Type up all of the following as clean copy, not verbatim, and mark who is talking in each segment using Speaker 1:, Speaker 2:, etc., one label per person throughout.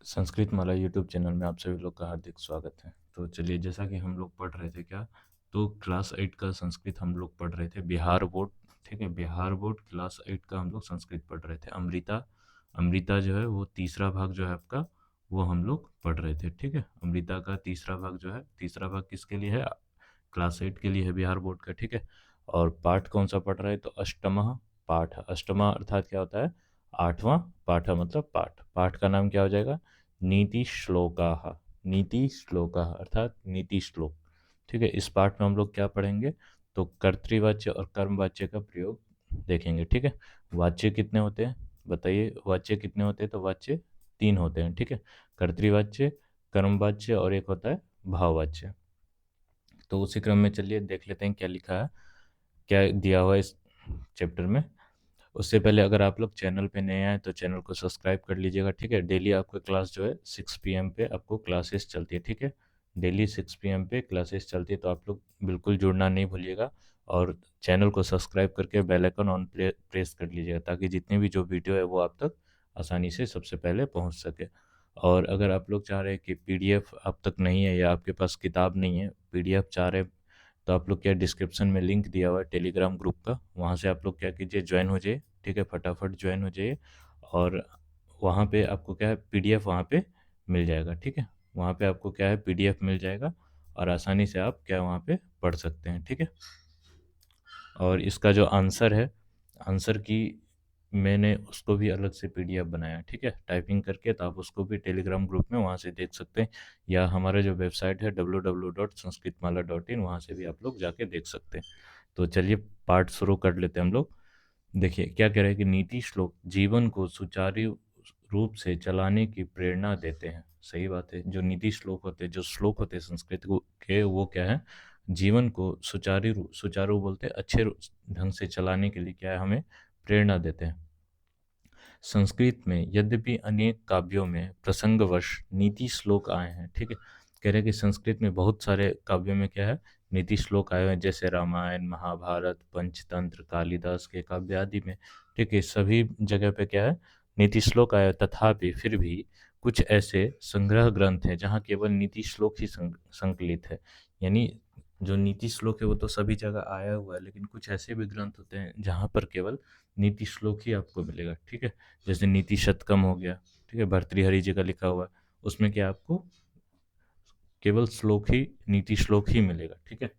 Speaker 1: संस्कृत माला YouTube channel में आप सभी लोग का हार्दिक स्वागत है। तो चलिए, जैसा कि हम लोग पढ़ रहे थे क्या, तो क्लास 8 का संस्कृत हम लोग पढ़ रहे थे, बिहार बोर्ड। ठीक है, बिहार बोर्ड क्लास 8 का हम लोग संस्कृत पढ़ रहे थे। अमृता अमृता जो है वो तीसरा भाग जो है आपका, वो हम लोग पढ़ रहे थे। ठीक है, अमृता का तीसरा भाग जो है, तीसरा भाग किसके लिए है? क्लास 8 के लिए है, बिहार बोर्ड का। ठीक है, और पाठ कौन सा पढ़ रहे हैं? तो अष्टमः पाठ। अष्टमा अर्थात क्या होता है? आठवां। पाठ मतलब पाठ। पाठ का नाम क्या हो जाएगा? नीति श्लोकाः। नीति श्लोकाः अर्थात नीति श्लोक। ठीक है, इस पाठ में हम लोग क्या पढ़ेंगे? तो कर्तृवाच्य और कर्मवाच्य का प्रयोग देखेंगे। ठीक है, वाच्य कितने होते हैं बताइए? वाच्य कितने होते हैं? तो वाच्य 3 होते हैं। ठीक है, कर्तृवाच्य, कर्मवाच्य और एक होता है भाववाच्य। तो उसी क्रम में चलिए देख लेते हैं क्या लिखा है, क्या दिया हुआ है इस चैप्टर में। उससे पहले अगर आप लोग चैनल पे नए आए तो चैनल को सब्सक्राइब कर लीजिएगा। ठीक है, डेली आपका क्लास जो है 6 PM पे आपको क्लासेस चलती है। ठीक है, डेली 6 PM पे क्लासेस चलती है, तो आप लोग बिल्कुल जुड़ना नहीं भूलिएगा। और चैनल को सब्सक्राइब करके बेल आइकन ऑन प्रेस कर लीजिएगा, ताकि जितनी भी जो वीडियो है वो आप तक आसानी से सबसे पहले पहुंच सके। और अगर आप लोग चाह रहे हैं कि पीडीएफ आप तक नहीं है या आपके पास किताब नहीं है, पीडीएफ चाह रहे हैं, तो आप लोग क्या, डिस्क्रिप्शन में लिंक दिया हुआ है टेलीग्राम ग्रुप का, वहाँ से आप लोग क्या कीजिए, ज्वाइन हो जाइए। ठीक है, फटाफट ज्वाइन हो जाइए। और वहाँ पे आपको क्या है, पीडीएफ वहाँ पे मिल जाएगा। ठीक है, वहाँ पे आपको क्या है, पीडीएफ मिल जाएगा और आसानी से आप क्या वहाँ पे पढ़ सकते हैं। ठीक है, और इसका जो आंसर है, आंसर की मैंने उसको भी अलग से पीडीएफ बनाया। ठीक है, टाइपिंग करके, तो आप उसको भी टेलीग्राम ग्रुप में वहाँ से देख सकते हैं, या हमारा जो वेबसाइट है www.sanskritmala.in, वहाँ से भी आप लोग जाके देख सकते हैं। तो चलिए पाठ शुरू कर लेते हैं हम लोग। देखिए क्या कह रहे हैं कि नीति श्लोक जीवन को सुचारू रूप से चलाने की प्रेरणा देते हैं। सही बात है, जो नीति श्लोक होते हैं, जो श्लोक होते हैं संस्कृत के, वो क्या है, जीवन को सुचारू बोलते हैं, अच्छे ढंग से चलाने के लिए क्या है, हमें प्रेरणा देते हैं। संस्कृत में यद्यपि अनेक काव्यों में प्रसंगवश नीति श्लोक आए हैं। ठीक है, कह रहे हैं कि संस्कृत में बहुत सारे काव्यों में क्या है, नीति श्लोक आए हुए हैं, जैसे रामायण, महाभारत, पंचतंत्र, कालिदास के काव्य आदि में। ठीक है, सभी जगह पे क्या है, नीति श्लोक आया। तथापि फिर भी कुछ ऐसे संग्रह ग्रंथ हैं जहाँ केवल नीति श्लोक ही संकलित है। यानी जो नीति श्लोक है वो तो सभी जगह आया हुआ है, लेकिन कुछ ऐसे भी ग्रंथ होते हैं जहाँ पर केवल नीति श्लोक ही आपको मिलेगा। ठीक है, जैसे नीति शतकम हो गया। ठीक है, भर्तृहरि जी का लिखा हुआ है, उसमें क्या आपको केवल श्लोक ही, नीति श्लोक ही मिलेगा। ठीक है,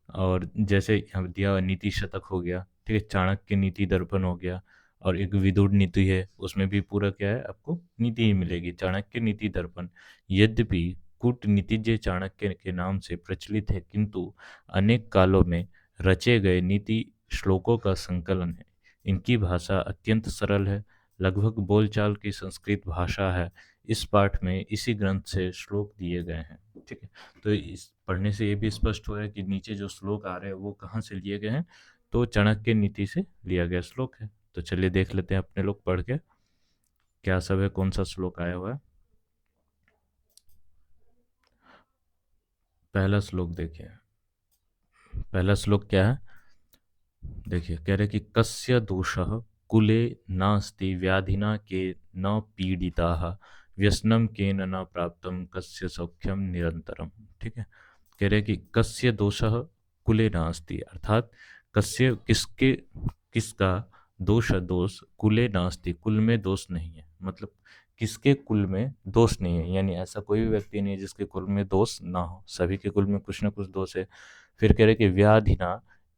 Speaker 1: और जैसे यहाँ दिया हुआ नीति शतक हो गया। ठीक है, चाणक्य नीति दर्पण हो गया, और एक विदुर नीति है, उसमें भी पूरा क्या है, आपको नीति ही मिलेगी, चाणक्य नीति दर्पण। यद्यपि कूटनीतिज्ञ चाणक्य के नाम से प्रचलित है, किंतु अनेक कालों में रचे गए नीति श्लोकों का संकलन है। इनकी भाषा अत्यंत सरल है, लगभग बोलचाल की संस्कृत भाषा है। इस पाठ में इसी ग्रंथ से श्लोक दिए गए हैं। ठीक है, तो इस पढ़ने से ये भी स्पष्ट हो रहा है कि नीचे जो श्लोक आ रहे हैं वो कहाँ से लिए गए हैं, तो चाणक्य नीति से लिया गया श्लोक है। तो चलिए देख लेते हैं अपने लोग पढ़ के क्या सब है, कौन सा श्लोक आया हुआ है। पहला श्लोक देखिए, पहला श्लोक क्या है, देखिए कह रहे कि कस्य दोषः कुले नास्ति व्याधिना के न पीड़िताः व्यसनम केन न प्राप्तम कस्य सौख्यम निरंतरम। ठीक है, कह रहे कि कस्य दोषः कुले नास्ति, अर्थात कस्य किसके, किसका, दोष है, दोष, कुले नास्ति, कुल में दोष नहीं है, मतलब किसके कुल में दोष नहीं है, यानी ऐसा कोई भी व्यक्ति नहीं है जिसके कुल में दोष ना हो, सभी के कुल में कुछ ना कुछ दोष है। फिर कह रहे कि व्याधिना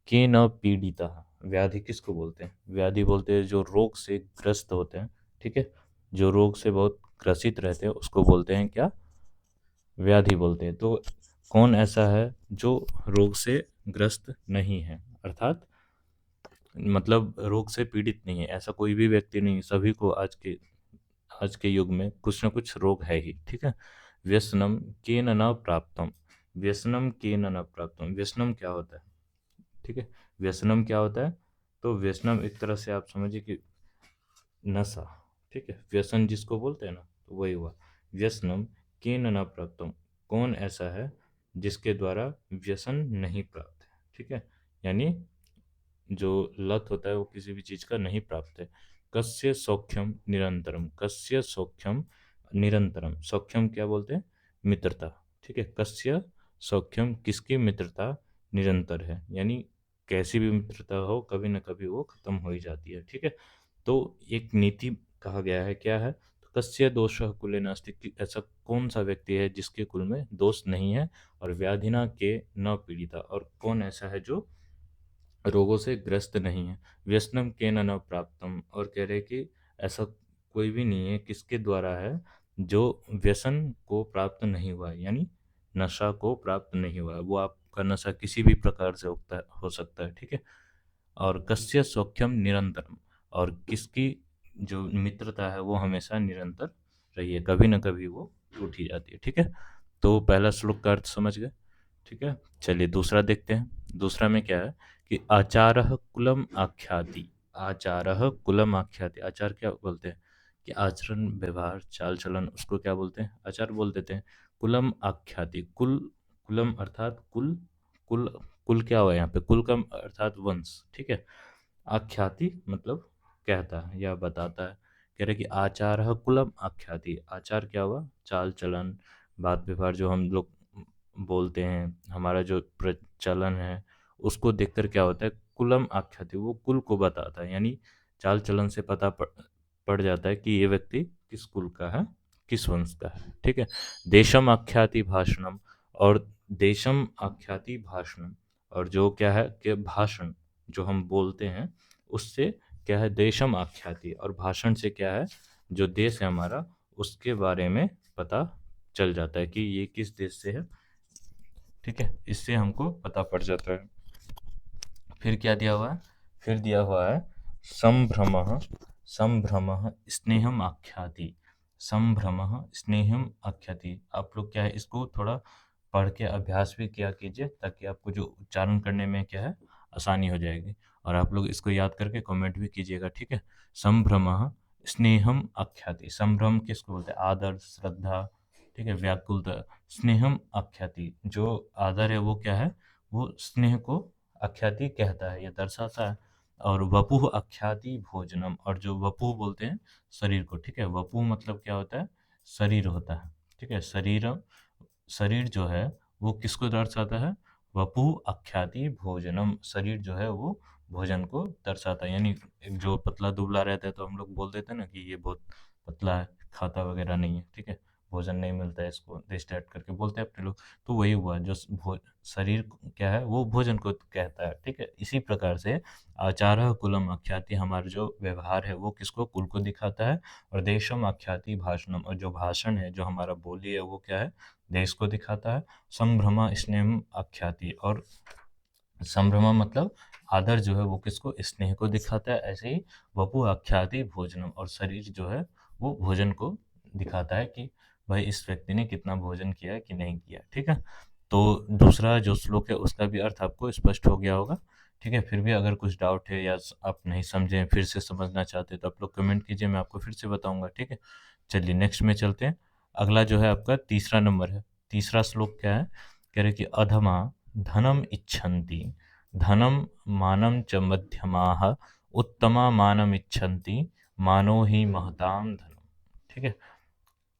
Speaker 1: के न पीड़िता। व्याधि किसको बोलते हैं? व्याधि बोलते हैं जो रोग से ग्रस्त होते हैं। ठीक है, जो रोग से बहुत ग्रसित रहते हैं उसको बोलते हैं क्या, व्याधि बोलते हैं। तो कौन ऐसा है जो रोग से ग्रस्त नहीं है, अर्थात मतलब रोग से पीड़ित नहीं है, ऐसा कोई भी व्यक्ति नहीं है, सभी को आज के युग में कुछ ना कुछ रोग है ही। ठीक है, व्यसनम केन न प्राप्तम। व्यसनम केन न प्राप्तम, व्यसनम क्या होता है? ठीक है, व्यसनम क्या होता है? तो व्यसनम एक तरह से आप समझिए कि नशा। ठीक है, व्यसन जिसको बोलते हैं ना, तो वही हुआ व्यसनम केन न प्राप्तम। कौन ऐसा है जिसके द्वारा व्यसन नहीं प्राप्त है? ठीक है, यानी जो लत होता है वो किसी भी चीज का नहीं प्राप्त है। कस्य सौख्यम निरंतरम, कस्य सौख्यम निरंतरम। सौख्यम क्या बोलते हैं? मित्रता। ठीक है, कस्य सौख्यम, किसकी मित्रता निरंतर है, यानी कैसी भी मित्रता हो कभी न कभी वो खत्म हो ही जाती है। ठीक है, तो एक नीति कहा गया है, क्या है? तो कस्य दोषः कुले नास्ति, कि ऐसा कौन सा व्यक्ति है जिसके कुल में दोष नहीं है, और व्याधिना के न पीड़िता, और कौन ऐसा है जो रोगों से ग्रस्त नहीं है। व्यसनम के न प्राप्तम, और कह रहे कि ऐसा कोई भी नहीं है किसके द्वारा है जो व्यसन को प्राप्त नहीं हुआ है, यानी नशा को प्राप्त नहीं हुआ है। वो आपका नशा किसी भी प्रकार से हो सकता है। ठीक है, और कस्य सौख्यम निरंतरम, और किसकी जो मित्रता है वो हमेशा निरंतर रही है, कभी न कभी वो टूट ही जाती है। ठीक है, तो पहला श्लोक का अर्थ समझ गए। ठीक है, चलिए दूसरा देखते हैं। दूसरा में क्या है कि आचारः कुलम आख्याति। आचारः कुलम आख्याति, आचार क्या बोलते हैं? कि आचरण, व्यवहार, चाल चलन, उसको क्या बोलते हैं? आचार बोल देते हैं। कुलम आख्याति, कुल, कुलम अर्थात कुल, कुल, कुल क्या हुआ यहाँ पे? कुल का अर्थात वंश। ठीक है, आख्याति मतलब कहता है या बताता है। कह रहे कि आचार कुलम आख्याति, आचार क्या हुआ? चाल चलन, बात व्यवहार, जो हम लोग बोलते हैं, हमारा जो प्रचलन है, उसको देखकर क्या होता है? कुलम आख्याति, वो कुल को बताता है, यानी चाल चलन से पड़ जाता है कि ये व्यक्ति किस कुल का है, किस वंश का है। ठीक है, देशम आख्याति भाषणम, और देशम आख्याति भाषणम, और जो क्या है कि भाषण जो हम बोलते हैं उससे क्या है? देशम आख्याति, और भाषण से क्या है? जो देश है हमारा उसके बारे में पता चल जाता है कि ये किस देश से है। ठीक है, इससे हमको पता पड़ जाता है। फिर क्या दिया हुआ है? फिर दिया हुआ है संभ्रमः, संभ्रमः स्नेहम आख्याति, संभ्रमः स्नेहम आख्याति। आप लोग क्या है इसको थोड़ा पढ़ के अभ्यास भी किया कीजिए, ताकि आपको जो उच्चारण करने में क्या है आसानी हो जाएगी। और आप लोग इसको याद करके कमेंट भी कीजिएगा। ठीक है, संभ्रमः स्नेहम आख्याति। संभ्रम किसको बोलते हैं? आदर, श्रद्धा। ठीक है, व्याकुलता। स्नेहम आख्याति, जो आदर है वो क्या है? वो स्नेह को आख्याति कहता है या दर्शाता है। और वपुः आख्याति भोजनम, और जो वपुः बोलते हैं शरीर को। ठीक है, वपुः मतलब क्या होता है? शरीर होता है। ठीक है, शरीर, शरीर जो है वो किसको दर्शाता है? वपुः आख्याति भोजनम, शरीर जो है वो भोजन को दर्शाता है। यानी एक जो पतला दुबला रहता है तो हम लोग बोल देते हैं ना कि ये बहुत पतला है, खाता वगैरह नहीं है। ठीक है, भोजन नहीं मिलता है इसको, दिस डैट करके बोलते हैं अपने लोग। तो वही हुआ, जो शरीर क्या है वो भोजन को कहता है। ठीक है, इसी प्रकार से आचारः कुलम आख्याति, हमारा जो व्यवहार है वो किसको? कुल को दिखाता है। और देशम आख्याति भाषणम, और जो भाषण है, जो हमारा बोली है, वो क्या है? देश को दिखाता है। संभ्रमा स्नेहम आख्याति, और संभ्रमा मतलब आदर जो है वो किसको? स्नेह को दिखाता है। ऐसे ही वपु आख्याति भोजनम, और शरीर जो है वो भोजन को दिखाता है कि भाई इस व्यक्ति ने कितना भोजन किया है कि नहीं किया। ठीक है, तो दूसरा जो श्लोक है उसका भी अर्थ आपको स्पष्ट हो गया होगा। ठीक है, फिर भी अगर कुछ डाउट है या आप नहीं समझे, फिर से समझना चाहते हैं, तो आप लोग कमेंट कीजिए, मैं आपको फिर से बताऊंगा। ठीक है, चलिए नेक्स्ट में चलते हैं। अगला जो है आपका तीसरा नंबर है। तीसरा श्लोक क्या है? कह रहे कि अधमा धनम इच्छन्ति, धनम मानं च मध्यमाः, उत्तमा मानम इच्छन्ति, मानो ही महताम धनम। ठीक है,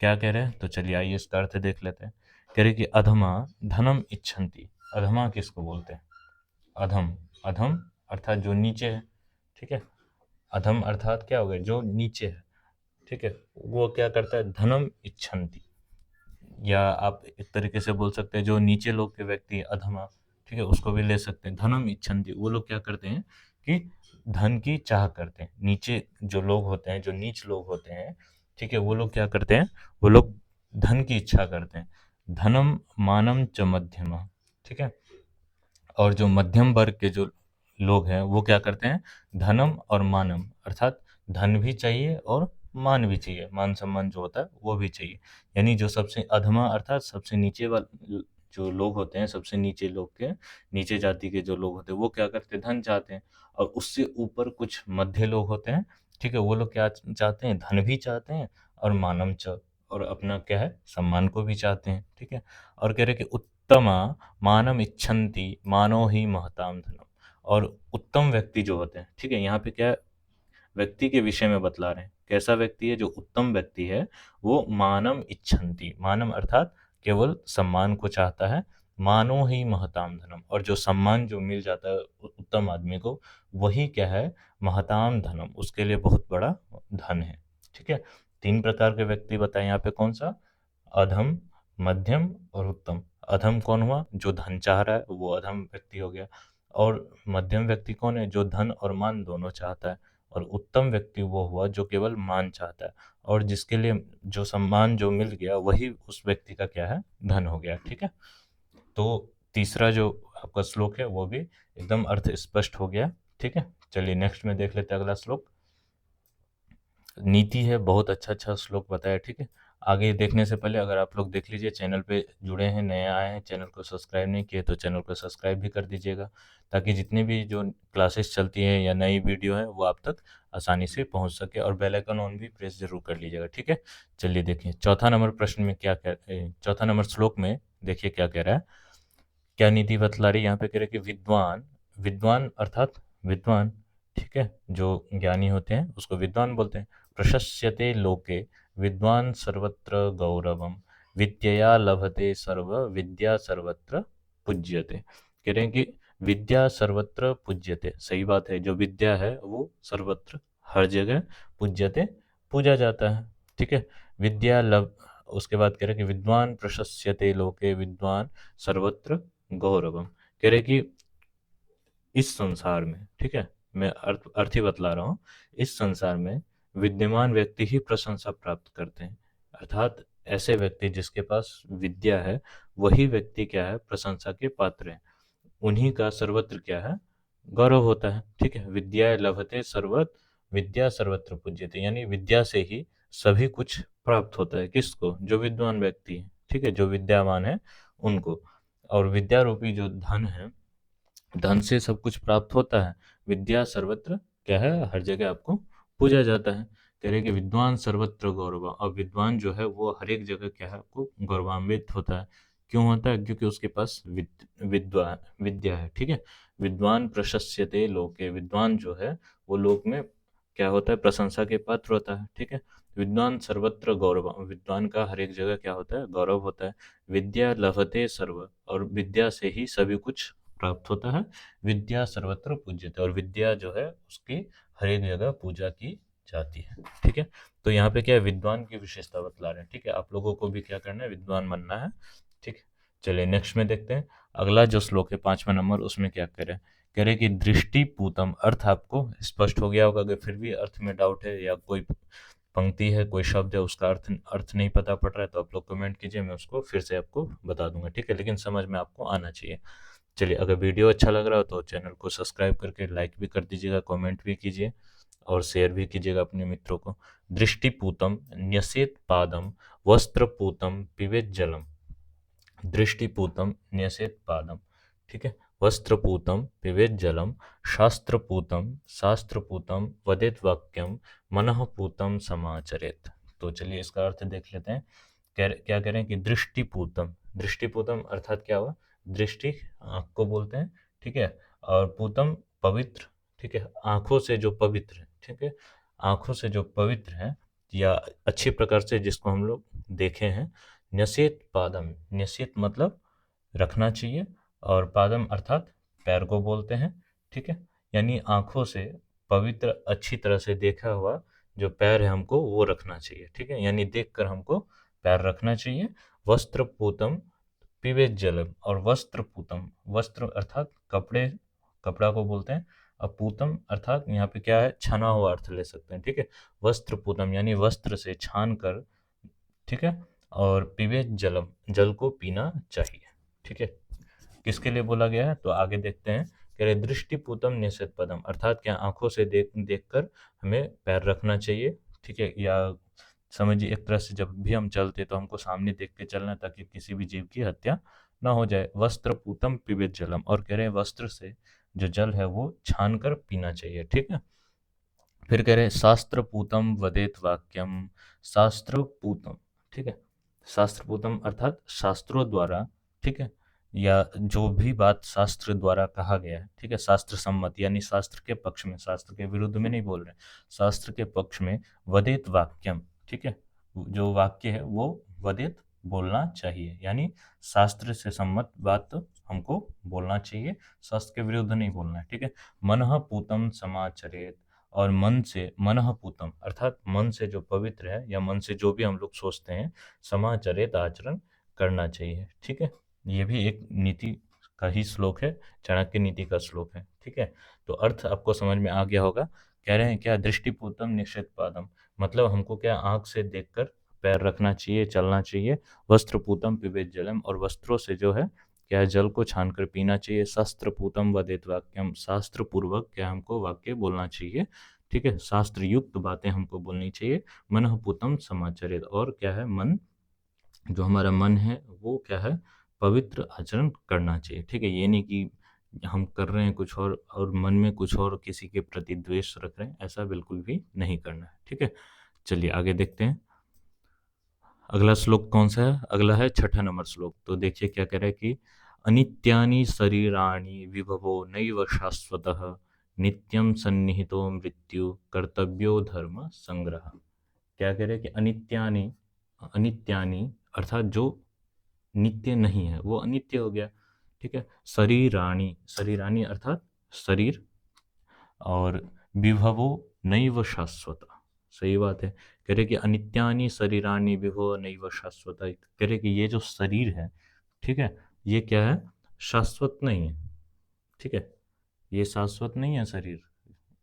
Speaker 1: क्या कह रहे हैं? तो चलिए आइए इसका अर्थ देख लेते हैं। कह रहे कि अधमा धनम इच्छन्ति, अधमा किसको बोलते हैं? अधम, अधम अर्थात जो नीचे है। ठीक है, अधम अर्थात क्या हो गया? जो नीचे है। ठीक है, वो क्या करता है? धनम इच्छन्ति, या आप एक तरीके से बोल सकते हैं जो नीचे लोग के व्यक्ति अधमा। ठीक है, उसको भी ले सकते हैं। धनम इच्छन्ति, वो लोग क्या करते हैं कि धन की चाह करते हैं। नीचे जो लोग होते हैं, जो नीच लोग होते हैं, ठीक है, वो लोग क्या करते हैं? वो लोग धन की इच्छा करते हैं। धनम मानम च मध्यमा। ठीक है, और जो मध्यम वर्ग के जो लोग हैं वो क्या करते हैं? धनम और मानम अर्थात धन भी चाहिए और मान भी चाहिए, मान सम्मान जो होता है वो भी चाहिए। यानी जो सबसे अधमा अर्थात सबसे नीचे वाले जो लोग होते हैं, सबसे नीचे लोग के, नीचे जाति के जो लोग होते हैं, वो क्या करते हैं? धन चाहते हैं। और उससे ऊपर कुछ मध्य लोग होते हैं। ठीक है, वो लोग क्या चाहते हैं? धन भी चाहते हैं और मानम च, और अपना क्या है? सम्मान को भी चाहते हैं। ठीक है, और कह रहे कि उत्तमा मानम इच्छन्ति, मानो ही महताम धनम, और उत्तम व्यक्ति जो होते हैं। ठीक है, यहाँ पे क्या व्यक्ति के विषय में बतला रहे हैं, कैसा व्यक्ति है? जो उत्तम व्यक्ति है वो मानम इच्छन्ति, मानम अर्थात केवल सम्मान को चाहता है, मानो ही महताम धनम, और जो सम्मान जो मिल जाता है उत्तम आदमी को वही क्या है? महताम धनम, उसके लिए बहुत बड़ा धन है। ठीक है, 3 प्रकार के व्यक्ति बताए यहाँ पे, कौन सा? अधम, मध्यम और उत्तम। अधम कौन हुआ? जो धन चाह रहा है वो अधम व्यक्ति हो गया। और मध्यम व्यक्ति कौन है? जो धन और मान दोनों चाहता है। और उत्तम व्यक्ति वो हुआ जो केवल मान चाहता है, और जिसके लिए जो सम्मान जो मिल गया वही उस व्यक्ति का क्या है? धन हो गया। ठीक है, तो तीसरा जो आपका श्लोक है वो भी एकदम अर्थ स्पष्ट हो गया। ठीक है, चलिए नेक्स्ट में देख लेते हैं अगला श्लोक। नीति है, बहुत अच्छा श्लोक बताया। ठीक है, आगे देखने से पहले अगर आप लोग देख लीजिए, चैनल पे जुड़े हैं, नए आए हैं, चैनल को सब्सक्राइब नहीं किए तो चैनल को सब्सक्राइब भी कर दीजिएगा, ताकि जितनी भी जो क्लासेस चलती हैं या नई वीडियो है वो आप तक आसानी से पहुंच सके। और बेल आइकन ऑन भी प्रेस जरूर कर लीजिएगा। ठीक है, चलिए देखिए चौथा नंबर प्रश्न में क्या चौथा नंबर श्लोक में देखिए क्या कह रहा है। क्या नीति बतला रही है? यहाँ पे कह रहे कि विद्वान, विद्वान अर्थात विद्वान, ठीक है, जो ज्ञानी होते हैं उसको विद्वान बोलते हैं। प्रशस्यते लोके विद्वान सर्वत्र गौरवम, विद्यया लभते सर्व विद्या सर्वत्र पूज्यते। कह रहे हैं कि विद्या सर्वत्र पूज्यते, सही बात है, जो विद्या है वो सर्वत्र हर जगह पूज्यते पूजा जाता है। ठीक है, विद्या लभ, उसके बाद कह रहे हैं कि विद्वान प्रशस्यते लोके विद्वान सर्वत्र गौरवम। कह रहे कि इस संसार में, ठीक है, मैं अर्थ ही बतला रहा हूँ, इस संसार में विद्यमान व्यक्ति ही प्रशंसा प्राप्त करते हैं। अर्थात ऐसे व्यक्ति जिसके पास विद्या है वही व्यक्ति क्या है? प्रशंसा के पात्र हैं, उन्हीं का सर्वत्र क्या है? गौरव होता है। ठीक है, विद्या लभते सर्वत्र, विद्या सर्वत्र पूज्यते, यानी विद्या से ही सभी कुछ प्राप्त होता है। किसको? जो विद्वान व्यक्ति है, ठीक है, जो विद्यावान है उनको। और विद्या रूपी जो धन है, धन से सब कुछ प्राप्त होता है। विद्या सर्वत्र क्या है? हर जगह आपको पूजा जाता है। कह रहे कि विद्वान सर्वत्र गौरव, और विद्वान जो है वो हर एक जगह क्या है? आपको गौरवान्वित होता है। क्यों होता है? क्योंकि उसके पास विद्या है। ठीक है, विद्वान प्रशस्यते लोके, विद्वान जो है वो लोक में क्या होता है? प्रशंसा के पात्र होता है। ठीक है, विद्वान सर्वत्र गौरव, विद्वान का हर एक जगह क्या होता है? गौरव होता है। विद्या लभते सर्व, और विद्या से ही सभी कुछ प्राप्त होता है। विद्या सर्वत्र पूज्यते, और विद्या जो है उसकी हर एक जगह पूजा की जाती है। ठीक है, तो यहाँ पे क्या है? विद्वान की विशेषता बतला रहे हैं। ठीक है, आप लोगों को भी क्या करना है? विद्वान बनना है। ठीक है, चलिए नेक्स्ट में देखते हैं। अगला जो श्लोक है 5वां नंबर, उसमें क्या कह रहे हैं? कह रहे कि दृष्टि पूतम, अर्थ आपको स्पष्ट हो गया होगा। अगर फिर भी अर्थ में डाउट है या कोई पंक्ति है, कोई शब्द है, उसका अर्थ नहीं पता पड़ रहा है, तो आप लोग कमेंट कीजिए, मैं उसको फिर से आपको बता दूंगा। ठीक है, लेकिन समझ में आपको आना चाहिए। चलिए, अगर वीडियो अच्छा लग रहा हो तो चैनल को सब्सक्राइब करके लाइक भी कर दीजिएगा, कमेंट भी कीजिए और शेयर भी कीजिएगा अपने मित्रों को। दृष्टिपूतम न्यसेत पादम, वस्त्रपूतम पिबेत जलम। दृष्टिपूतम न्यसेत पादम, ठीक है, वस्त्रपूतम पिबेत जलम, शास्त्रपूतम शास्त्रपूतम वदेत वाक्यम, मनःपूतम समाचरेत। तो चलिए इसका अर्थ देख लेते हैं। क्या कह रहे हैं कि दृष्टिपूतम, दृष्टिपूतम अर्थात क्या हुआ? दृष्टि आँख को बोलते हैं। ठीक है, और पूतम पवित्र, ठीक है, आँखों से जो पवित्र है। ठीक है, आँखों से जो पवित्र है या अच्छी प्रकार से जिसको हम लोग देखे हैं। न्यसेत पादम, न्यसेत मतलब रखना चाहिए, और पादम अर्थात पैर को बोलते हैं। ठीक है, यानी आँखों से पवित्र अच्छी तरह से देखा हुआ जो पैर है हमको वो रखना चाहिए। ठीक है, यानी देखकर हमको पैर रखना चाहिए। वस्त्र पूतम पिबेत जलम, और वस्त्र पूतम, वस्त्र अर्थात कपड़े, कपड़ा को बोलते हैं। अब पूतम अर्थात यहाँ पे क्या है? छना हुआ अर्थ ले सकते हैं। ठीक है, वस्त्र पूतम यानी वस्त्र से छान कर, ठीक है, और पिबेत जलम, जल को पीना चाहिए। ठीक है, किसके लिए बोला गया है? तो आगे देखते हैं। कह रहे दृष्टिपूतम निषेध पदम, अर्थात क्या? आंखों से देख कर हमें पैर रखना चाहिए। ठीक है, या समझिए एक तरह से जब भी हम चलते तो हमको सामने देख के चलना, ताकि किसी भी जीव की हत्या ना हो जाए। वस्त्र पूतम पिबेत जलम, और कह रहे हैं वस्त्र से जो जल है वो छान कर पीना चाहिए। ठीक है, फिर कह रहे शास्त्र पूतम वदेत वाक्यम, शास्त्र पूतम, ठीक है, शास्त्र पूतम अर्थात शास्त्रों द्वारा, ठीक है, या जो भी बात शास्त्र द्वारा कहा गया है, ठीक है, शास्त्र सम्मत यानी शास्त्र के पक्ष में, शास्त्र के विरुद्ध में नहीं बोल रहे, शास्त्र के पक्ष में वदेत वाक्यम, ठीक है, जो वाक्य है वो वदेत बोलना चाहिए, यानी शास्त्र से सम्मत बात हमको बोलना चाहिए, शास्त्र के विरुद्ध नहीं बोलना है, ठीक है। मनः पूतम समाचरेत, और मन से, मनः पूतम अर्थात मन से जो पवित्र है या मन से जो भी हम लोग सोचते हैं, समाचरेत आचरण करना चाहिए, ठीक है। ये भी एक नीति का ही श्लोक है, चाणक्य नीति का श्लोक है, ठीक है। तो अर्थ आपको समझ में आ गया होगा। कह रहे हैं क्या, दृष्टिपूतम निषेध पादम, मतलब हमको क्या आंख से देखकर पैर रखना चाहिए, चलना चाहिए। वस्त्रपूतम पिबेत जलम, और वस्त्रों से जो है क्या जल को छानकर पीना चाहिए। शास्त्रपूतम वदेत वाक्यम, शास्त्र पूर्वक क्या हमको वाक्य बोलना चाहिए, ठीक है, शास्त्र युक्त बातें हमको बोलनी चाहिए। मनःपूतम समाचरित, और क्या है, मन, जो हमारा मन है वो क्या है, पवित्र आचरण करना चाहिए, ठीक है। ये नहीं कि हम कर रहे हैं कुछ और मन में कुछ और किसी के प्रति द्वेष रख रहे हैं, ऐसा बिल्कुल भी नहीं करना है, ठीक है। चलिए आगे देखते हैं। अगला श्लोक कौन सा है, अगला है 6ठा नंबर श्लोक। तो देखिए क्या कह रहा है कि अनित्यानि शरीराणि विभवो नैव शाश्वतः, नित्यं सन्निहितो मृत्यु कर्तव्यो धर्म संग्रह। क्या कह रहे हैं कि अनित्यानि, अनित्यानि अर्थात जो नित्य नहीं है वो अनित्य हो गया, ठीक है। शरीराणि, शरीराणि अर्थात शरीर, और विभवो नैव शाश्वत, सही बात है। कह रहे कि अनित्यानि शरीराणि विभव नैव शाश्वत, कह रहे कि ये जो शरीर है, ठीक है, ये क्या है, शाश्वत नहीं है, ठीक है, ये शाश्वत नहीं है शरीर।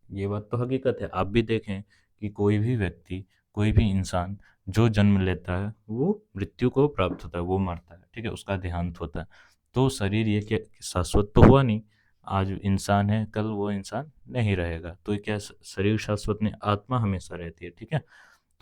Speaker 1: ये बात तो हकीकत है। आप भी देखें कि कोई भी व्यक्ति, कोई भी इंसान जो जन्म लेता है वो मृत्यु को प्राप्त होता है, वो मरता है, ठीक है, उसका देहांत होता है। तो शरीर ये क्या शाश्वत तो हुआ नहीं, आज इंसान है कल वो इंसान नहीं रहेगा, तो ये क्या शरीर शाश्वत नहीं, आत्मा हमेशा रहती है, ठीक है।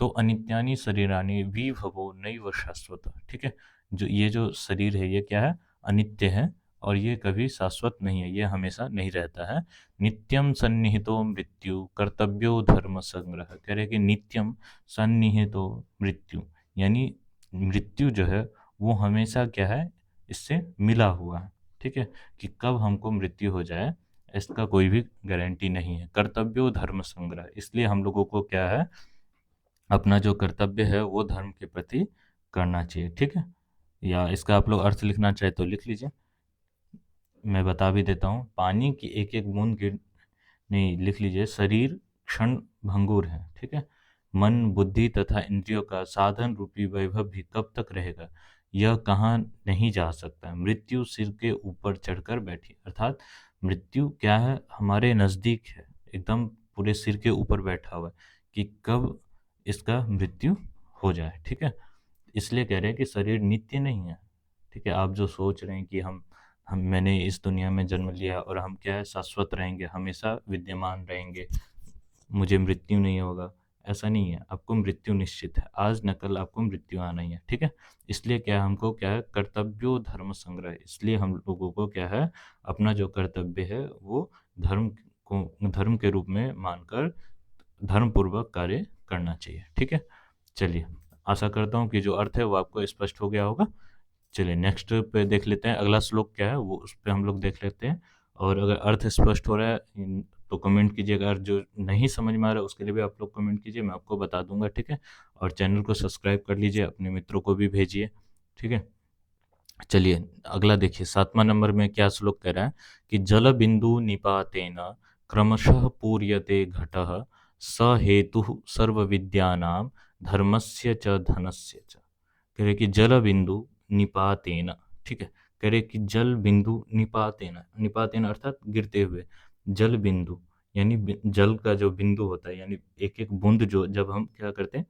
Speaker 1: तो अनित्यानि शरीरानि विभवो नैव शाश्वत, ठीक है, जो ये जो शरीर है ये क्या है, अनित्य है, और ये कभी शाश्वत नहीं है, ये हमेशा नहीं रहता है। नित्यम सन्निहितो मृत्यु कर्तव्यो धर्म संग्रह, कह रहे कि नित्यम सन्निहितो मृत्यु, यानी मृत्यु जो है वो हमेशा क्या है, इससे मिला हुआ है, ठीक है, कि कब हमको मृत्यु हो जाए इसका कोई भी गारंटी नहीं है। कर्तव्यो धर्म संग्रह, इसलिए हम लोगों को क्या है, अपना जो कर्तव्य है वो धर्म के प्रति करना चाहिए, ठीक है। या इसका आप लोग अर्थ लिखना चाहे तो लिख लीजिए, मैं बता भी देता हूँ। पानी की एक एक बूंद गिर, नहीं लिख लीजिए, शरीर क्षण भंगुर है, ठीक है, मन बुद्धि तथा इंद्रियों का साधन रूपी वैभव भी कब तक रहेगा, यह कहाँ नहीं जा सकता। मृत्यु सिर के ऊपर चढ़कर बैठी, अर्थात मृत्यु क्या है, हमारे नज़दीक है, एकदम पूरे सिर के ऊपर बैठा हुआ है, कि कब इसका मृत्यु हो जाए, ठीक है। इसलिए कह रहे हैं कि शरीर नित्य नहीं है, ठीक है। आप जो सोच रहे हैं कि हम मैंने इस दुनिया में जन्म लिया और हम क्या है, शाश्वत रहेंगे, हमेशा विद्यमान रहेंगे, मुझे मृत्यु नहीं होगा, ऐसा नहीं है। आपको मृत्यु निश्चित है, आज न कल आपको मृत्यु आना ही है, ठीक है। इसलिए क्या है, हमको क्या है, कर्तव्यो धर्म संग्रह, इसलिए हम लोगों को क्या है, अपना जो कर्तव्य है वो धर्म को धर्म के रूप में मानकर धर्मपूर्वक कार्य करना चाहिए, ठीक है। चलिए, आशा करता हूँ कि जो अर्थ है वो आपको स्पष्ट हो गया होगा। चलिए नेक्स्ट पे देख लेते हैं, अगला श्लोक क्या है वो उस पे हम लोग देख लेते हैं। और अगर अर्थ स्पष्ट हो रहा है तो कमेंट कीजिए, अगर जो नहीं समझ में आ रहा है उसके लिए भी आप लोग कमेंट कीजिए, मैं आपको बता दूंगा, ठीक है। और चैनल को सब्सक्राइब कर लीजिए, अपने मित्रों को भी भेजिए, ठीक है। चलिए अगला देखिए, 7वां नंबर में क्या श्लोक कह रहा है कि जल बिंदु निपातेन क्रमशः पूर्यते घटः, स हेतुः सर्व विद्यानां धर्मस्य च धनस्य च। कह रहे कि जल बिंदु निपातेन, ठीक है, कह रहे कि जल बिंदु निपातेन, निपातेन अर्थात गिरते हुए, जल बिंदु यानी जल का जो बिंदु होता है, यानी एक एक बूंद जो जब हम क्या करते हैं,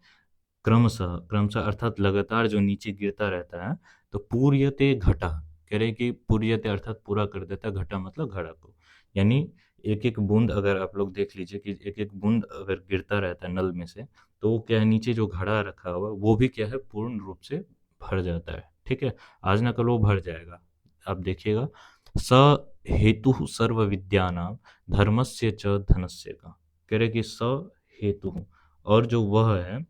Speaker 1: क्रमशः, क्रमशः अर्थात लगातार जो नीचे गिरता रहता है, तो पूर्यते घटा, कह रहे कि पूर्यते अर्थात पूरा कर देता, घटा मतलब घड़ा को, यानी एक एक बूंद अगर आप लोग देख लीजिए कि एक एक बूंद अगर गिरता रहता है नल में से, तो वो क्या है, नीचे जो घड़ा रखा हुआ वो भी क्या है, पूर्ण रूप से भर जाता है, ठीक है, आज ना कल वो भर जाएगा, आप देखिएगा। स हेतु सर्व विद्यानाम धर्मस्य च धनस्य का, कह रहे कि स हेतु, और जो वह है,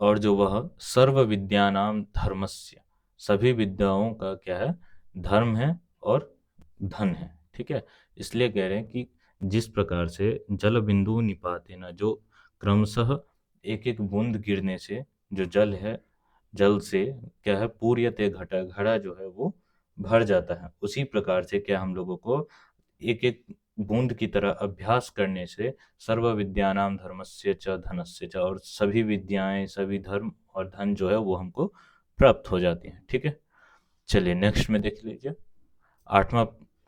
Speaker 1: और जो वह सर्व विद्यानाम धर्मस्य, सभी विद्याओं का क्या है, धर्म है और धन है। ठीक है, इसलिए कह रहे हैं कि जिस प्रकार से जल बिंदु निपातेन, जो क्रमशः एक एक बूंद गिरने से जो जल है, जल से क्या है, पूर्यते घटा, घड़ा जो है वो भर जाता है, उसी प्रकार से क्या हम लोगों को एक एक बूंद की तरह अभ्यास करने से सर्व विद्यानाम धर्मस्य च धनस्य च, और सभी विद्याएं, सभी धर्म और धन जो है वो हमको प्राप्त हो जाती हैं। ठीक है, चलिए नेक्स्ट में देख लीजिए। आठवां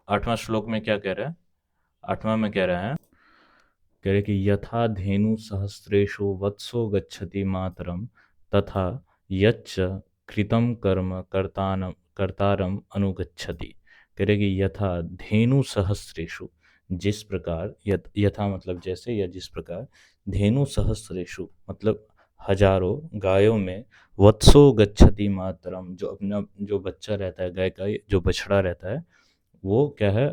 Speaker 1: आठवां श्लोक में क्या कह रहा है, आठवां में कह रहा है, कह रहे कि यथा धेनु सहस्रेषु वत्सो गच्छति मातरम, तथा यच्च कृतं कर्म कर्तारम अनुगच्छति। कह रहे कि यथा धेनु सहस्रेषु, जिस प्रकार, यथा मतलब जैसे, या जिस प्रकार, धेनु सहस्रेषु मतलब हजारों गायों में, वत्सो गच्छति मातरम, जो अपना जो बच्चा रहता है, गाय का जो बछड़ा रहता है, वो क्या है,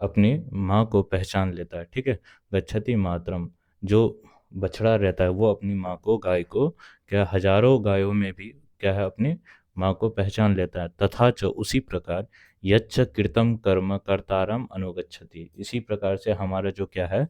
Speaker 1: अपनी माँ को पहचान लेता है। ठीक है, गच्छति मातरम, जो बछड़ा रहता है वो अपनी माँ को, गाय को, क्या हजारों गायों में भी क्या है, अपनी माँ को पहचान लेता है। तथा च, उसी प्रकार, यच्च कृतम कर्म कर्तारम अनुगच्छति, इसी प्रकार से हमारा जो क्या है,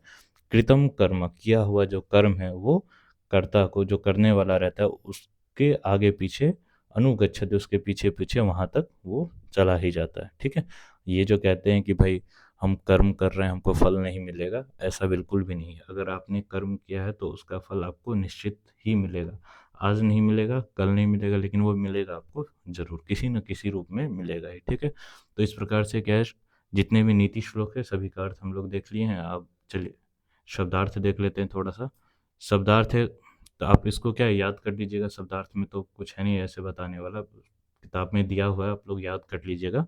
Speaker 1: कृतम कर्म, किया हुआ जो कर्म है, वो कर्ता को, जो करने वाला रहता है, उसके आगे पीछे, अनुगच्छति, उसके पीछे पीछे वहां तक वो चला ही जाता है। ठीक है, ये जो कहते हैं कि भाई हम कर्म कर रहे हैं हमको फल नहीं मिलेगा, ऐसा बिल्कुल भी नहीं है। अगर आपने कर्म किया है तो उसका फल आपको निश्चित ही मिलेगा। आज नहीं मिलेगा, कल नहीं मिलेगा, लेकिन वो मिलेगा आपको जरूर, किसी न किसी रूप में मिलेगा ही। ठीक है, तो इस प्रकार से क्या है, जितने भी नीति श्लोक है सभी का अर्थ हम लोग देख लिए हैं। अब चलिए शब्दार्थ देख लेते हैं थोड़ा सा। शब्दार्थ है तो आप इसको क्या याद कर लीजिएगा, शब्दार्थ में तो कुछ है नहीं ऐसे बताने वाला, किताब में दिया हुआ है, आप लोग याद कर लीजिएगा।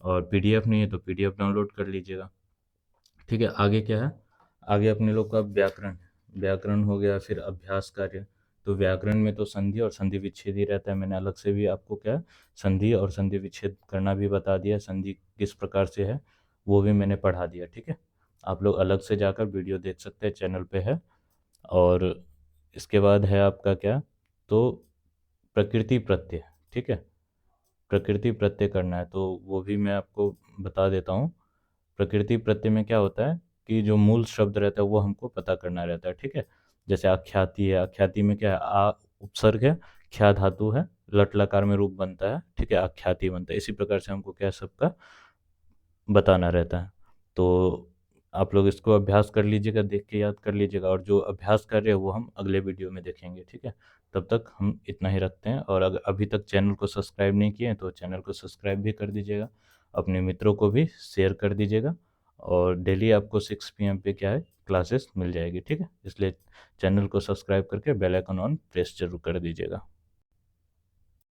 Speaker 1: और पीडीएफ नहीं है तो पीडीएफ डाउनलोड कर लीजिएगा। ठीक है, आगे क्या है, आगे अपने लोग का व्याकरण, व्याकरण हो गया, फिर अभ्यास कार्य। तो व्याकरण में तो संधि और संधि विच्छेद ही रहता है। मैंने अलग से भी आपको क्या, संधि और संधि विच्छेद करना भी बता दिया, संधि किस प्रकार से है वो भी मैंने पढ़ा दिया। ठीक है, आप लोग अलग से जाकर वीडियो देख सकते हैं, चैनल पे है। और इसके बाद है आपका क्या, तो प्रकृति प्रत्यय। ठीक है, प्रकृति प्रत्यय करना है तो वो भी मैं आपको बता देता हूँ। प्रकृति प्रत्यय में क्या होता है कि जो मूल शब्द रहता है वो हमको पता करना रहता है। ठीक है, जैसे आख्याति है, आख्याति में क्या है, आ उपसर्ग है, ख्या धातु है, लट लकार में रूप बनता है। ठीक है, आख्याति बनता है। इसी प्रकार से हमको क्या, सबका बताना रहता है। तो आप लोग इसको अभ्यास कर लीजिएगा, देख के याद कर लीजिएगा, और जो अभ्यास कर रहे हैं वो हम अगले वीडियो में देखेंगे। ठीक है, तब तक हम इतना ही रखते हैं। और अगर अभी तक चैनल को सब्सक्राइब नहीं किए हैं तो चैनल को सब्सक्राइब भी कर दीजिएगा, अपने मित्रों को भी शेयर कर दीजिएगा। और डेली आपको 6 PM पे क्या है, क्लासेस मिल जाएगी। ठीक है, इसलिए चैनल को सब्सक्राइब करके बेल आइकन ऑन प्रेस जरूर कर दीजिएगा।